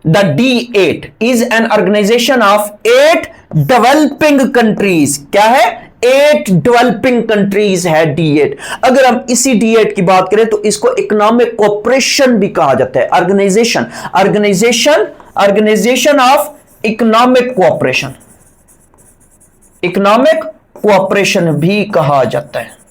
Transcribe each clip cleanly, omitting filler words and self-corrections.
The D8 is an organisation of 8 developing countries. क्या है? 8 developing countries है D8। अगर हम इसी D8 की बात करें तो इसको इकोनॉमिक कोऑपरेशन भी कहा जाता है। Organisation of economic cooperation, economic cooperation भी कहा जाता है।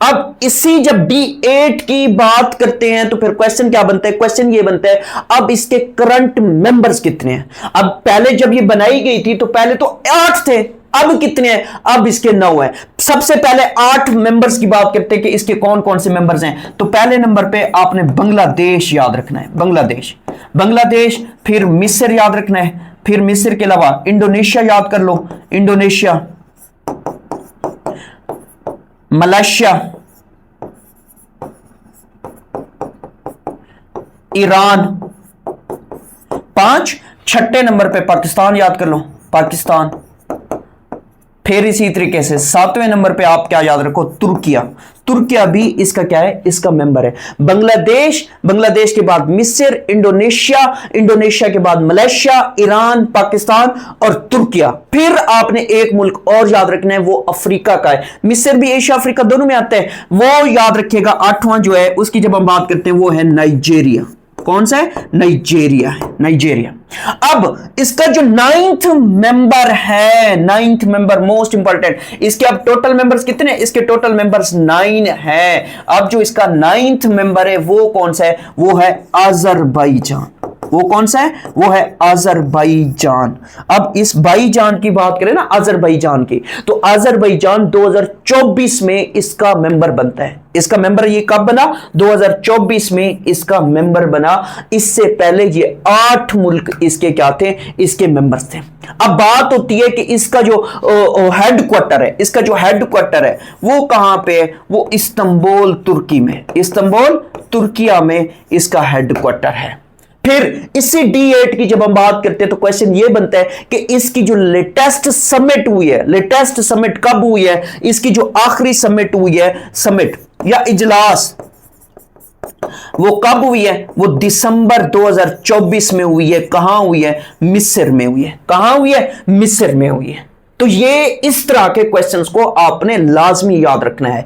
अब इसी जब D8 की बात करते हैं तो फिर क्वेश्चन क्या बनता है? क्वेश्चन ये बनता है अब इसके करंट मेंबर्स कितने हैं। अब पहले जब ये बनाई गई थी तो पहले तो 8 थे, अब कितने हैं? अब इसके 9 हैं। सबसे पहले 8 मेंबर्स की बात करते हैं कि इसके कौन कौन से मेंबर्स हैं। तो पहले नंबर पे आपने बांग्लादेश याद रखना है, बांग्लादेश, फिर मिस्र याद रखना है, फिर मिस्र के अलावा इंडोनेशिया याद कर लो, इंडोनेशिया, मलेशिया, ईरान, 5। छठे नंबर पे पाकिस्तान याद कर लो, पाकिस्तान। फिर इसी तरीके से 7वें नंबर पे आप क्या याद रखो? तुर्किया भी इसका क्या है? इसका मेंबर है। बांग्लादेश के बाद मिस्र, इंडोनेशिया के बाद मलेशिया, ईरान, पाकिस्तान और तुर्किया। फिर आपने एक मुल्क और याद रखना है, वो अफ्रीका का है। मिस्र भी एशिया अफ्रीका दोनों में आता है, वो याद रखिएगा। 8वां जो है उसकी जब हम बात करते हैं वो है नाइजीरिया। कौन सा है? नाइजीरिया है, नाइजीरिया। अब इसका जो 9th मेंबर है, 9th मेंबर मोस्ट इंपॉर्टेंट, इसके अब टोटल मेंबर्स कितने? इसके टोटल मेंबर्स 9 हैं। अब जो इसका 9th मेंबर है वो कौन सा है? वो है अजरबैजान। वो कौन सा है? वो है अजरबैजान। अब इस भाईजान की बात करें ना, अजरबैजान की, तो अजरबैजान 2024 में इसका मेंबर बनता है। इसका मेंबर ये कब बना? 2024 में इसका मेंबर बना। इससे पहले ये 8 मुल्क इसके क्या थे? इसके मेंबर्स थे। अब बात होती है कि इसका जो हेडक्वार्टर है वो कहां पे है? वो इस्तांबुल तुर्की में, इस्तांबुल तुर्किया में इसका हेडक्वार्टर है। फिर इसी D8 की जब हम बात करते हैं तो क्वेश्चन ये बनता है कि इसकी जो लेटेस्ट समिट हुई है, लेटेस्ट समिट कब हुई है? इसकी जो आखिरी समिट हुई है, समिट या इजलास, वो कब हुई है? वो दिसंबर 2024 में हुई है। कहां हुई है? मिस्र में हुई है। कहां हुई है? मिस्र में हुई है। तो ये इस तरह के क्वेश्चंस को आपने लाजमी याद रखना है।